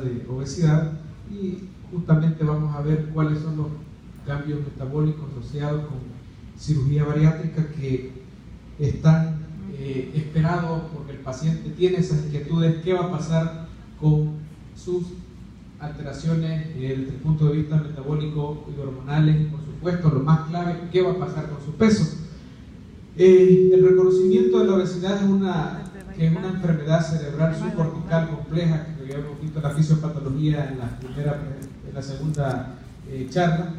de obesidad, y justamente vamos a ver cuáles son los cambios metabólicos asociados con cirugía bariátrica que están esperados porque el paciente tiene esas inquietudes. ¿Qué va a pasar con sus alteraciones desde el punto de vista metabólico y hormonales? Y por supuesto, lo más clave, ¿qué va a pasar con su peso? El reconocimiento de la obesidad es una enfermedad cerebral subcortical compleja, que habíamos visto en la fisiopatología en la segunda charla.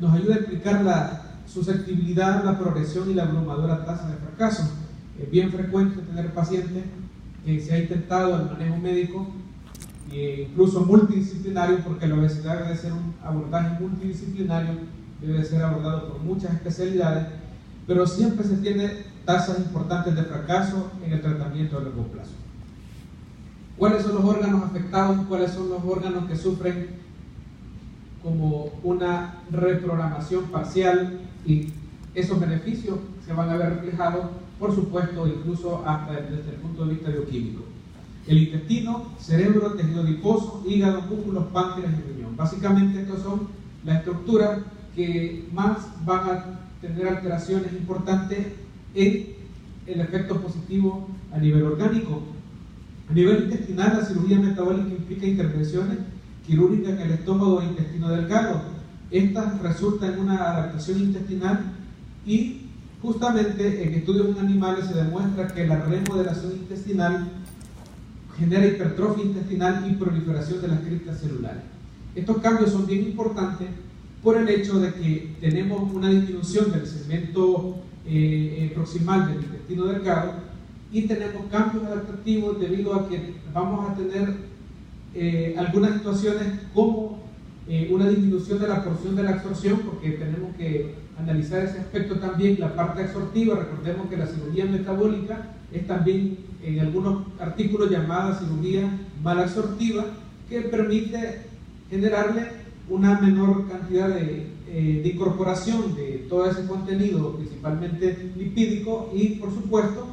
Nos ayuda a explicar la susceptibilidad, la progresión y la abrumadora tasa de fracaso. Es bien frecuente tener pacientes que se ha intentado el manejo médico, incluso multidisciplinario, porque la obesidad debe ser un abordaje multidisciplinario, debe ser abordado por muchas especialidades, pero siempre se tiene tasas importantes de fracaso en el tratamiento a largo plazo. ¿Cuáles son los órganos afectados? ¿Cuáles son los órganos que sufren como una reprogramación parcial? Y esos beneficios se van a ver reflejados, por supuesto, incluso hasta desde el punto de vista bioquímico. El intestino, cerebro, tejido adiposo, hígado, músculos, páncreas y riñón. Básicamente estas son las estructuras que más van a tener alteraciones importantes en el efecto positivo a nivel orgánico. A nivel intestinal, la cirugía metabólica implica intervenciones quirúrgicas en el estómago e intestino delgado. Estas resultan en una adaptación intestinal, y justamente en estudios en animales se demuestra que la remodelación intestinal genera hipertrofia intestinal y proliferación de las criptas celulares. Estos cambios son bien importantes por el hecho de que tenemos una disminución del segmento proximal del intestino delgado, y tenemos cambios adaptativos debido a que vamos a tener algunas situaciones como una disminución de la porción de la absorción, porque tenemos que analizar ese aspecto también, la parte absortiva. Recordemos que la cirugía metabólica es también en algunos artículos llamada cirugía malabsortiva, que permite generarle una menor cantidad de incorporación de todo ese contenido, principalmente lipídico, y por supuesto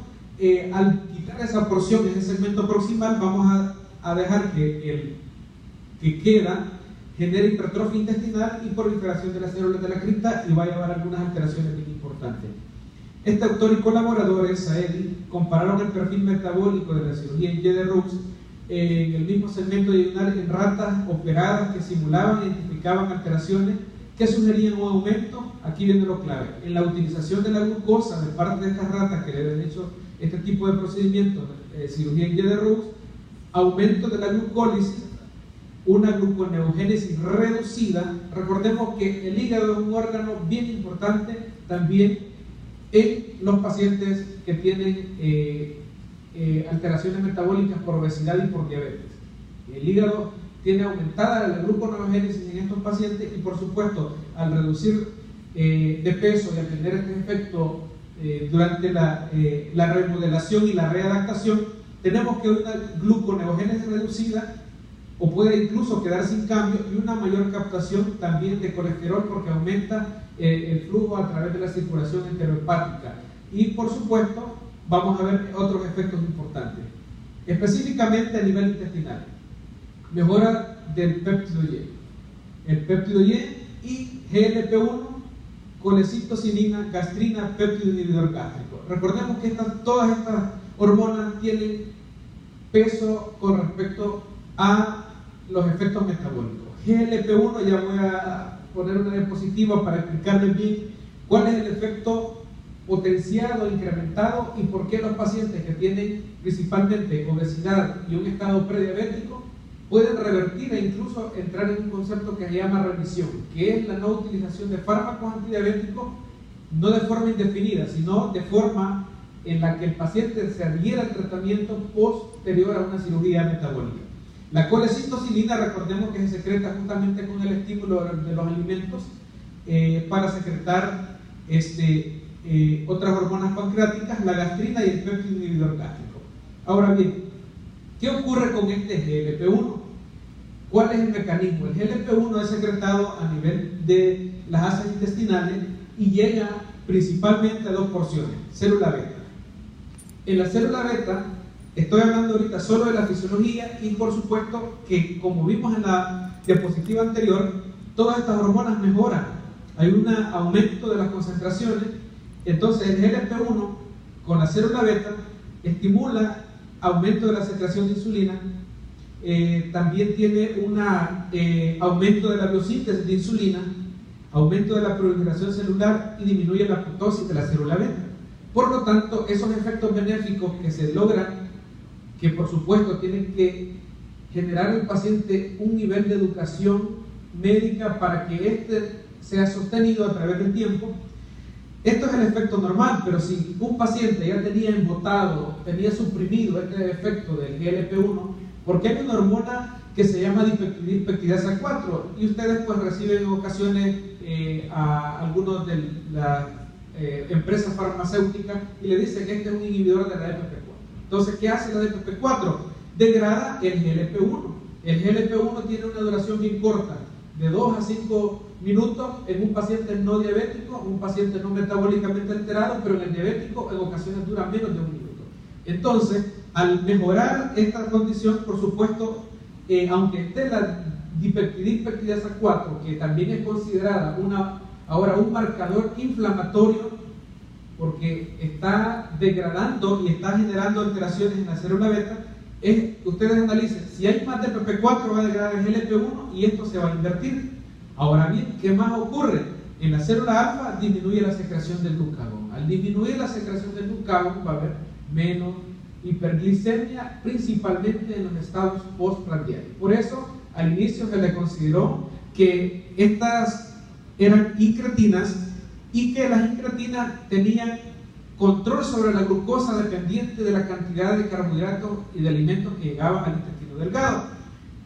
al quitar esa porción, ese segmento proximal, vamos a dejar que el que queda genere hipertrofia intestinal y proliferación de las células de la cripta, y va a llevar algunas alteraciones bien importantes. Este autor y colaboradores, Saedi, compararon el perfil metabólico de la cirugía en Y de Roux en el mismo segmento diagonal en ratas operadas que simulaban e identificaban alteraciones que sugerían un aumento. Aquí viene lo clave: en la utilización de la glucosa de parte de estas ratas que le habían hecho este tipo de procedimientos, cirugía en Y de Roux, aumento de la glucólisis, una gluconeogénesis reducida. Recordemos que el hígado es un órgano bien importante también en los pacientes que tienen alteraciones metabólicas por obesidad y por diabetes. El hígado tiene aumentada la gluconeogénesis en estos pacientes, y por supuesto, al reducir de peso y al tener este efecto durante la remodelación y la readaptación, tenemos que una gluconeogénesis reducida, o puede incluso quedar sin cambio, y una mayor captación también de colesterol, porque aumenta el flujo a través de la circulación enterohepática. Y por supuesto vamos a ver otros efectos importantes, específicamente a nivel intestinal: mejora del péptido Y, el péptido Y GLP-1, colecistocinina, gastrina, péptido inhibidor gástrico. Recordemos que todas estas hormonas tienen peso con respecto a los efectos metabólicos. GLP-1, ya voy a poner una diapositiva para explicarles bien cuál es el efecto potenciado, incrementado, y por qué los pacientes que tienen principalmente obesidad y un estado prediabético pueden revertir e incluso entrar en un concepto que se llama remisión, que es la no utilización de fármacos antidiabéticos, no de forma indefinida, sino de forma en la que el paciente se adhiera al tratamiento posterior a una cirugía metabólica. La colecistocinina, recordemos que se secreta justamente con el estímulo de los alimentos para secretar otras hormonas pancreáticas, la gastrina y el péptido inhibidor gástrico. Ahora bien, ¿qué ocurre con este GLP-1? ¿Cuál es el mecanismo? El GLP-1 es secretado a nivel de las asas intestinales y llega principalmente a dos porciones: célula beta. En la célula beta Estoy hablando ahorita solo de la fisiología y por supuesto que, como vimos en la diapositiva anterior, todas estas hormonas mejoran. Hay un aumento de las concentraciones. Entonces el GLP-1 con la célula beta estimula aumento de la secreción de insulina. También tiene un aumento de la biosíntesis de insulina, aumento de la proliferación celular y disminuye la apoptosis de la célula beta. Por lo tanto, esos efectos benéficos que se logran, que por supuesto tienen que generar al paciente un nivel de educación médica para que éste sea sostenido a través del tiempo. Esto es el efecto normal, pero si un paciente ya tenía embotado, tenía suprimido este efecto del GLP-1, porque hay una hormona que se llama dipeptidasa 4 y ustedes pues reciben en ocasiones a algunos de las empresas farmacéuticas y le dicen que este es un inhibidor de la DPP-4. Entonces, ¿qué hace la DPP-4? Degrada el GLP-1. El GLP-1 tiene una duración bien corta, de 2 a 5 minutos en un paciente no diabético, un paciente no metabólicamente alterado, pero en el diabético en ocasiones dura menos de 1 minuto. Entonces, al mejorar esta condición, por supuesto, aunque esté la dipeptidasa 4, que también es considerada ahora un marcador inflamatorio, porque está degradando y está generando alteraciones en la célula beta, ustedes analicen, si hay más de DPP-4 va a degradar el GLP-1 y esto se va a invertir. Ahora bien, ¿qué más ocurre? En la célula alfa disminuye la secreción del glucagón. Al disminuir la secreción del glucagón va a haber menos hiperglicemia, principalmente en los estados postprandiales. Por eso, al inicio se le consideró que estas eran incretinas y que las incretinas tenían control sobre la glucosa dependiente de la cantidad de carbohidratos y de alimentos que llegaban al intestino delgado.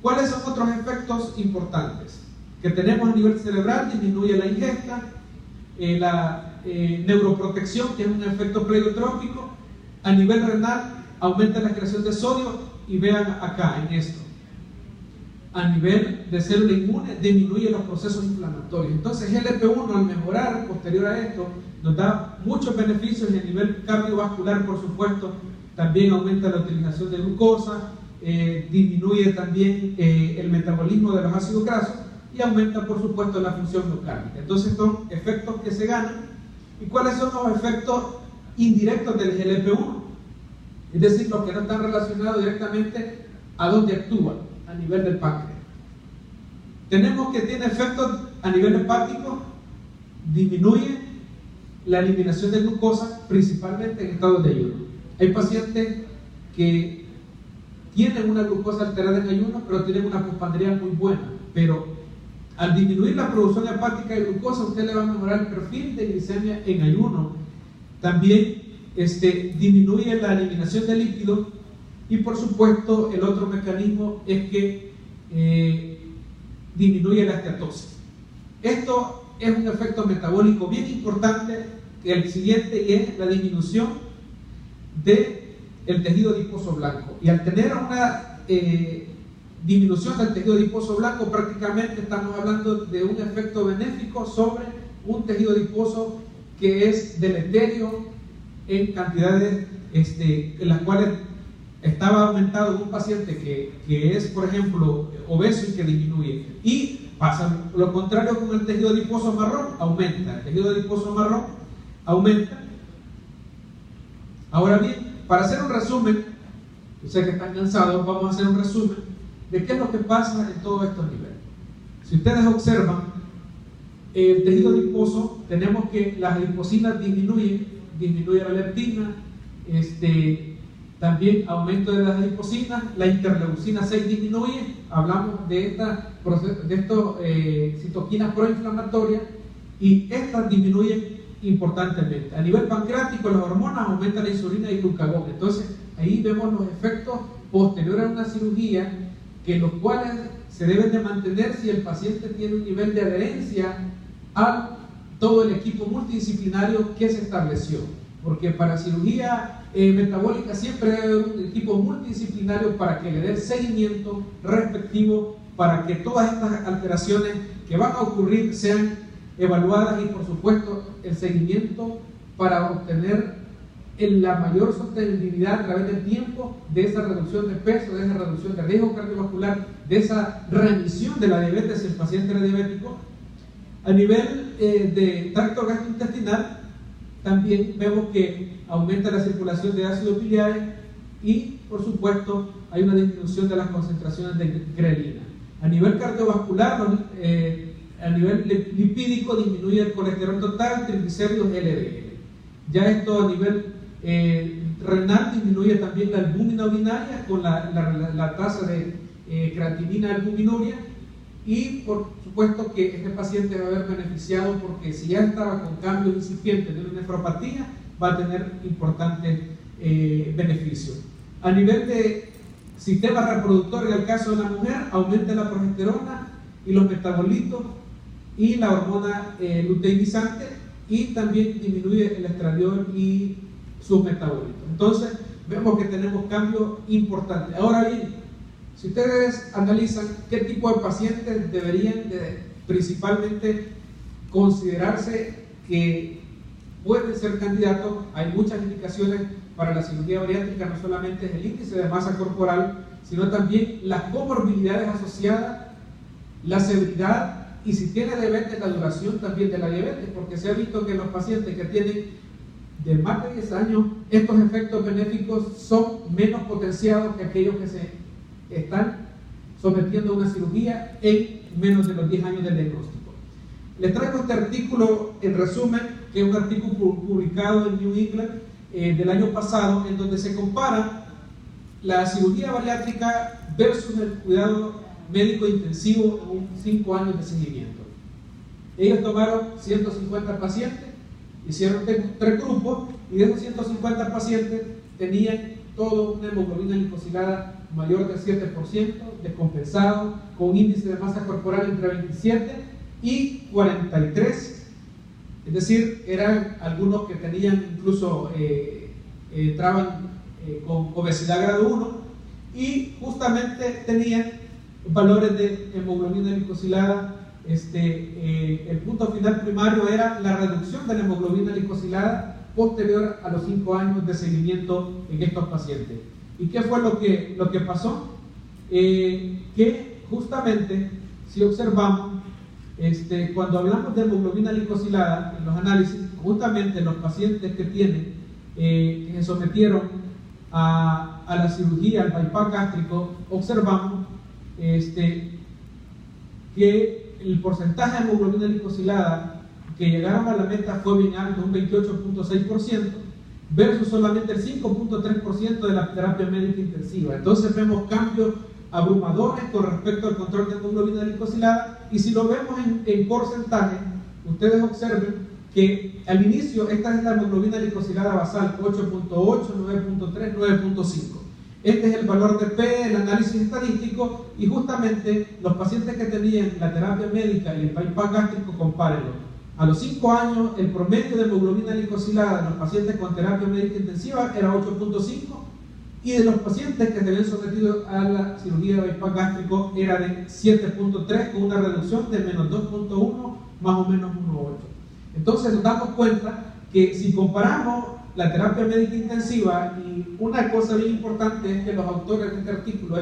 ¿Cuáles son otros efectos importantes que tenemos a nivel cerebral? Disminuye la ingesta, la neuroprotección, que es un efecto pleiotrópico. A nivel renal aumenta la excreción de sodio y vean acá en esto. A nivel de célula inmune disminuye los procesos inflamatorios. Entonces GLP-1 al mejorar posterior a esto nos da muchos beneficios y a nivel cardiovascular, por supuesto, también aumenta la utilización de glucosa, disminuye también el metabolismo de los ácidos grasos y aumenta, por supuesto, la función miocárdica. Entonces son efectos que se ganan. ¿Y cuáles son los efectos indirectos del GLP-1? Es decir, los que no están relacionados directamente a dónde actúa, a nivel del páncreas. Tenemos que tiene efectos a nivel hepático, disminuye la eliminación de glucosa, principalmente en estados de ayuno. Hay pacientes que tienen una glucosa alterada en ayuno, pero tienen una postpandría muy buena. Pero al disminuir la producción hepática de glucosa, usted le va a mejorar el perfil de glicemia en ayuno. También disminuye la eliminación de lípidos y, por supuesto, el otro mecanismo es que disminuye la esteatosis. Esto es un efecto metabólico bien importante, que el siguiente y es la disminución del tejido adiposo blanco. Y al tener una disminución del tejido adiposo blanco, prácticamente estamos hablando de un efecto benéfico sobre un tejido adiposo que es deleterio en cantidades en las cuales estaba aumentado en un paciente que es, por ejemplo, obeso y que disminuye. Y pasa lo contrario con el tejido adiposo marrón, aumenta. El tejido adiposo marrón aumenta. Ahora bien, para hacer un resumen, yo sé que están cansados, vamos a hacer un resumen de qué es lo que pasa en todos estos niveles. Si ustedes observan, el tejido adiposo, tenemos que las adipocinas disminuye la leptina, también aumento de las adipocinas, la interleucina 6 disminuye, hablamos de estas citoquinas proinflamatorias y estas disminuyen importantemente. A nivel pancreático, las hormonas aumentan la insulina y el glucagón. Entonces, ahí vemos los efectos posteriores a una cirugía, que los cuales se deben de mantener si el paciente tiene un nivel de adherencia a todo el equipo multidisciplinario que se estableció. Porque para cirugía metabólica siempre debe haber un equipo multidisciplinario para que le dé el seguimiento respectivo, para que todas estas alteraciones que van a ocurrir sean evaluadas y, por supuesto, el seguimiento para obtener en la mayor sostenibilidad a través del tiempo de esa reducción de peso, de esa reducción de riesgo cardiovascular, de esa remisión de la diabetes si el paciente era diabético. A nivel de tracto gastrointestinal, también vemos que aumenta la circulación de ácidos biliares y, por supuesto, hay una disminución de las concentraciones de grelina. A nivel cardiovascular, a nivel lipídico, disminuye el colesterol total, triglicéridos, LDL. Ya esto a nivel renal disminuye también la albúmina urinaria con la tasa de creatinina albuminuria, y por supuesto que este paciente va a haber beneficiado porque si ya estaba con cambios incipientes de una nefropatía, va a tener importantes beneficios. A nivel de sistema reproductor, en el caso de la mujer, aumenta la progesterona y los metabolitos y la hormona luteinizante, y también disminuye el estradiol y sus metabolitos. Entonces vemos que tenemos cambios importantes. Ahora bien, si ustedes analizan qué tipo de pacientes deberían principalmente considerarse que pueden ser candidatos, hay muchas indicaciones para la cirugía bariátrica. No solamente es el índice de masa corporal, sino también las comorbilidades asociadas, la severidad, y si tiene diabetes, la duración también de la diabetes, porque se ha visto que los pacientes que tienen de más de 10 años, estos efectos benéficos son menos potenciados que aquellos que se están sometiendo a una cirugía en menos de los 10 años del diagnóstico. Les traigo este artículo en resumen, que es un artículo publicado en New England del año pasado, en donde se compara la cirugía bariátrica versus el cuidado médico intensivo en 5 años de seguimiento. Ellos tomaron 150 pacientes, hicieron 3 grupos, y de esos 150 pacientes tenían todo una hemoglobina glicosilada mayor del 7%, descompensado, con un índice de masa corporal entre 27 y 43, es decir, eran algunos que tenían incluso entraban con obesidad grado 1, y justamente tenían valores de hemoglobina glicosilada. El punto final primario era la reducción de la hemoglobina glicosilada posterior a los 5 años de seguimiento en estos pacientes. ¿Y qué fue lo que pasó? Que justamente, si observamos, cuando hablamos de hemoglobina glicosilada en los análisis, justamente los pacientes que tienen, que se sometieron a la cirugía, al bypass gástrico, observamos que el porcentaje de hemoglobina glicosilada que llegaron a la meta fue bien alto, un 28.6%, versus solamente el 5.3% de la terapia médica intensiva. Entonces vemos cambios abrumadores con respecto al control de hemoglobina glicosilada, y si lo vemos en porcentaje, ustedes observen que al inicio esta es la hemoglobina glicosilada basal, 8.8, 9.3, 9.5. Este es el valor de P, el análisis estadístico, y justamente los pacientes que tenían la terapia médica y el bypass gástrico, compárenlo. A los 5 años, el promedio de hemoglobina glicosilada en los pacientes con terapia médica intensiva era 8.5, y de los pacientes que se habían sometido a la cirugía de bypass gástrico era de 7.3, con una reducción de menos 2.1, más o menos 1.8. Entonces nos damos cuenta que si comparamos la terapia médica intensiva, y una cosa bien importante es que los autores de este artículo,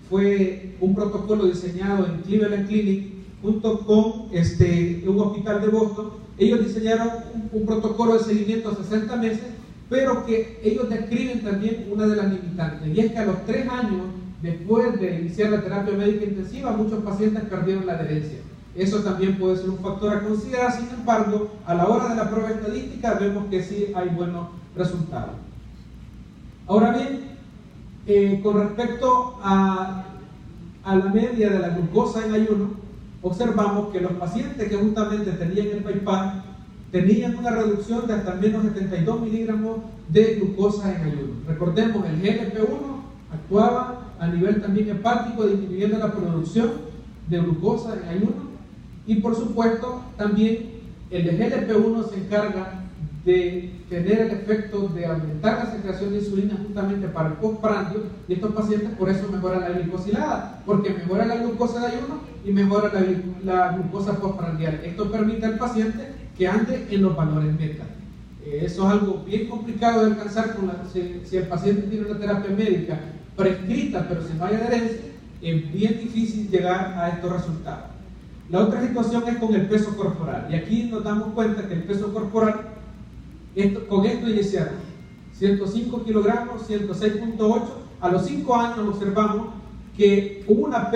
fue un protocolo diseñado en Cleveland Clinic junto con un hospital de Boston. Ellos diseñaron un protocolo de seguimiento a 60 meses, pero que ellos describen también una de las limitantes, y es que a los 3 años después de iniciar la terapia médica intensiva, muchos pacientes perdieron la adherencia. Eso también puede ser un factor a considerar. Sin embargo, a la hora de la prueba estadística vemos que sí hay buenos resultados. Ahora bien, con respecto a la media de la glucosa en ayuno, observamos que los pacientes que justamente tenían el bypass tenían una reducción de hasta menos 72 miligramos de glucosa en ayuno. Recordemos, el GLP-1 actuaba a nivel también hepático, disminuyendo la producción de glucosa en ayuno, y por supuesto también el de GLP-1 se encarga de tener el efecto de aumentar la secreción de insulina justamente para el postprandio, y estos pacientes por eso mejoran la glicosilada, porque mejora la glucosa de ayuno y mejora la glucosa postprandial. Esto permite al paciente que ande en los valores meta. Eso es algo bien complicado de alcanzar si el paciente tiene una terapia médica prescrita, pero si no hay adherencia, es bien difícil llegar a estos resultados. La otra situación es con el peso corporal, y aquí nos damos cuenta que el peso corporal, con esto iniciaron 105 kilogramos, 106.8, a los 5 años observamos que hubo una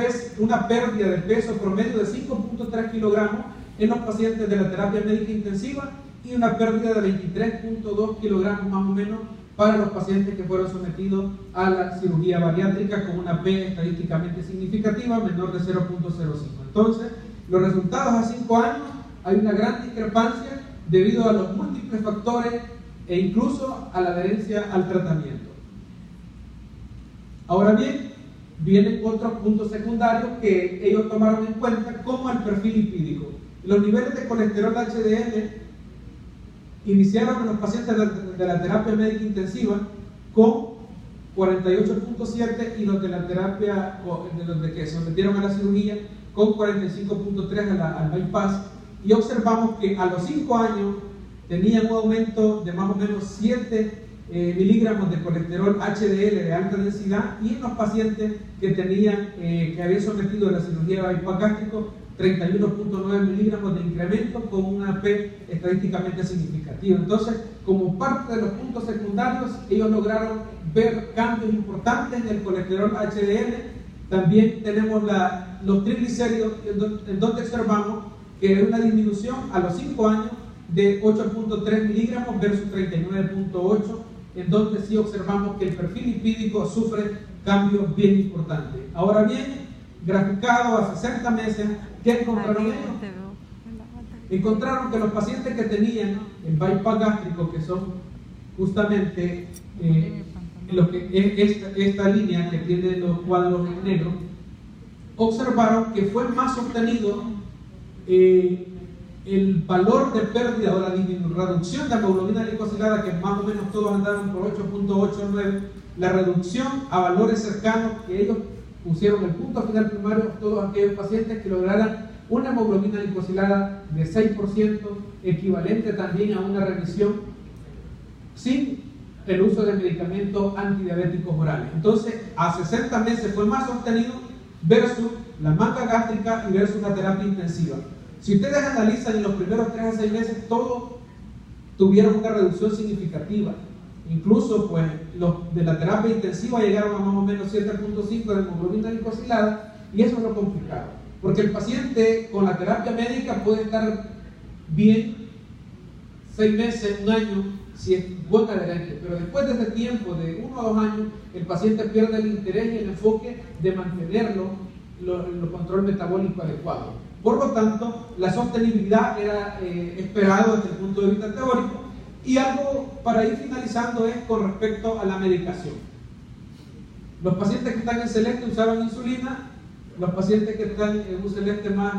pérdida de peso promedio de 5.3 kilogramos en los pacientes de la terapia médica intensiva y una pérdida de 23.2 kilogramos más o menos para los pacientes que fueron sometidos a la cirugía bariátrica con una P estadísticamente significativa menor de 0.05. Entonces, los resultados a 5 años hay una gran discrepancia debido a los múltiples factores e incluso a la adherencia al tratamiento. Ahora bien, vienen otros puntos secundarios que ellos tomaron en cuenta, como el perfil lipídico. Los niveles de colesterol HDL iniciaron en los pacientes de la terapia médica intensiva con 48.7 y los de la terapia, de los que se sometieron a la cirugía, con 45.3 al bypass, y observamos que a los 5 años tenían un aumento de más o menos 7 miligramos de colesterol HDL de alta densidad, y en los pacientes que habían sometido a la cirugía de bypass gástrico, 31.9 miligramos de incremento con una P estadísticamente significativa. Entonces, como parte de los puntos secundarios, ellos lograron ver cambios importantes en el colesterol HDL. También tenemos los triglicéridos, en donde observamos que hay una disminución a los 5 años de 8.3 miligramos versus 39.8, en donde sí observamos que el perfil lipídico sufre cambios bien importantes. Ahora bien, graficado a 60 meses, ¿qué encontraron ellos? Encontraron que los pacientes que tenían el bypass gástrico, que son justamente lo que esta línea que tiene los cuadros en negro, observaron que fue más sostenido el valor de pérdida o la reducción de hemoglobina glicosilada, que más o menos todos andaron por 8.89, la reducción a valores cercanos que ellos pusieron el punto final primario, todos aquellos pacientes que lograran una hemoglobina glicosilada de 6%, equivalente también a una remisión sin el uso de medicamentos antidiabéticos orales. Entonces, a 60 meses fue más sostenido versus la manga gástrica y versus la terapia intensiva. Si ustedes analizan en los primeros 3 a 6 meses, todos tuvieron una reducción significativa. Incluso, pues, los de la terapia intensiva llegaron a más o menos 7.5 de hemoglobina glicosilada, y eso es lo complicado. Porque el paciente con la terapia médica puede estar bien 6 meses, 1 año, si es buen adherente, pero después de ese tiempo, de 1 a 2 años, el paciente pierde el interés y el enfoque de mantenerlo en el control metabólico adecuado. Por lo tanto, la sostenibilidad era esperado desde el punto de vista teórico. Y algo para ir finalizando es con respecto a la medicación. Los pacientes que están en celeste usaban insulina, los pacientes que están en un celeste más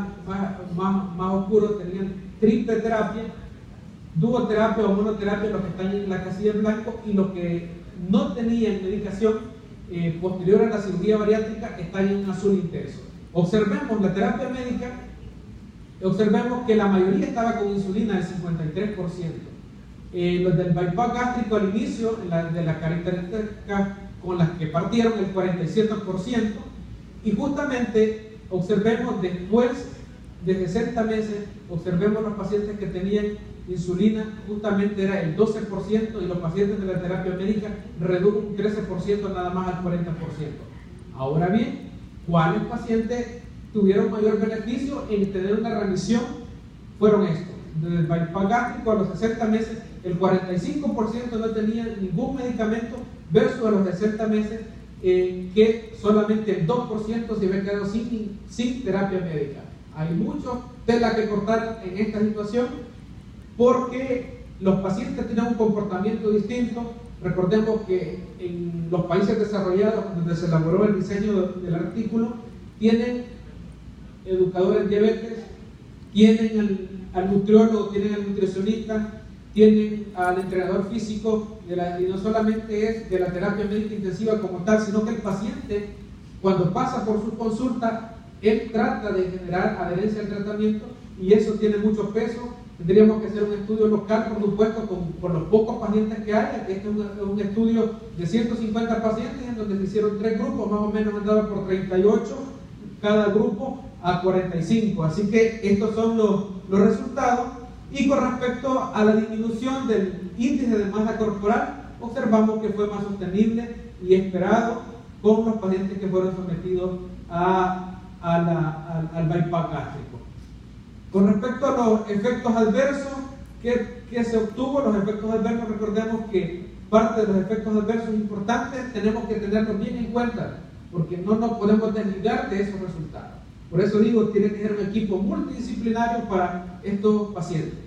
oscuro tenían triple terapia, duoterapia o monoterapia, los que están en la casilla en blanco, y los que no tenían medicación posterior a la cirugía bariátrica están en un azul intenso. Observemos la terapia médica, observemos que la mayoría estaba con insulina, el 53%. Los del bypass gástrico al inicio, de las características con las que partieron, el 47%, y justamente observemos después de 60 meses, observemos los pacientes que tenían insulina, justamente era el 12%, y los pacientes de la terapia médica redujo un 13% nada más al 40%. Ahora bien, ¿cuáles pacientes tuvieron mayor beneficio en tener una remisión? Fueron estos. Desde el bypass gástrico a los 60 meses, el 45% no tenía ningún medicamento, versus a los 60 meses que solamente el 2% se había quedado sin terapia médica. Hay mucho tela que cortar en esta situación, porque los pacientes tienen un comportamiento distinto. Recordemos que en los países desarrollados, donde se elaboró el diseño del artículo, tienen educadores en diabetes, tienen al nutriólogo, tienen al nutricionista, tienen al entrenador físico, y no solamente es de la terapia médica intensiva como tal, sino que el paciente, cuando pasa por su consulta, él trata de generar adherencia al tratamiento, y eso tiene mucho peso Tendríamos que hacer un estudio local, por supuesto, con los pocos pacientes que haya, que este es un estudio de 150 pacientes, en donde se hicieron 3 grupos, más o menos andaba por 38, cada grupo a 45. Así que estos son los resultados. Y con respecto a la disminución del índice de masa corporal, observamos que fue más sostenible y esperado con los pacientes que fueron sometidos al bypass gástrico. Con respecto a los efectos adversos que se obtuvo, los efectos adversos, recordemos que parte de los efectos adversos importantes tenemos que tenerlos bien en cuenta, porque no nos podemos desligar de esos resultados. Por eso digo, tiene que ser un equipo multidisciplinario para estos pacientes.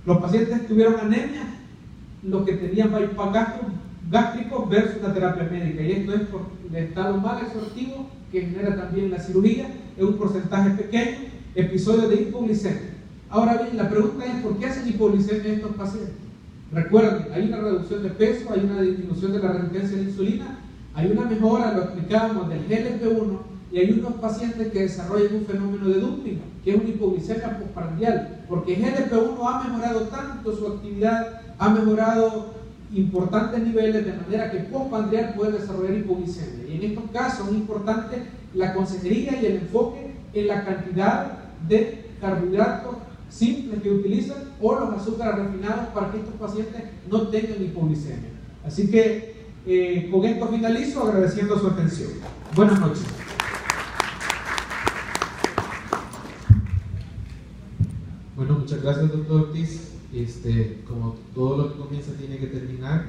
Los pacientes tuvieron anemia, los que tenían bypass gástrico versus la terapia médica, y esto es por el estado mal absortivo que genera también la cirugía, es un porcentaje pequeño, episodio de hipoglicemia. Ahora bien, la pregunta es, ¿por qué hacen hipoglicemia estos pacientes? Recuerden, hay una reducción de peso, hay una disminución de la resistencia a la insulina, hay una mejora, lo explicábamos, del GLP-1, y hay unos pacientes que desarrollan un fenómeno de dumping, que es una hipoglicemia postprandial, porque GLP-1 ha mejorado tanto su actividad, ha mejorado importantes niveles, de manera que postprandial puede desarrollar hipoglicemia. Y en estos casos es importante la consejería y el enfoque en la cantidad de carbohidratos simples que utilizan o los azúcares refinados para que estos pacientes no tengan hipoglicemia. Así que con esto finalizo agradeciendo su atención. Buenas noches. Bueno, muchas gracias, doctor Ortiz. Como todo lo que comienza tiene que terminar.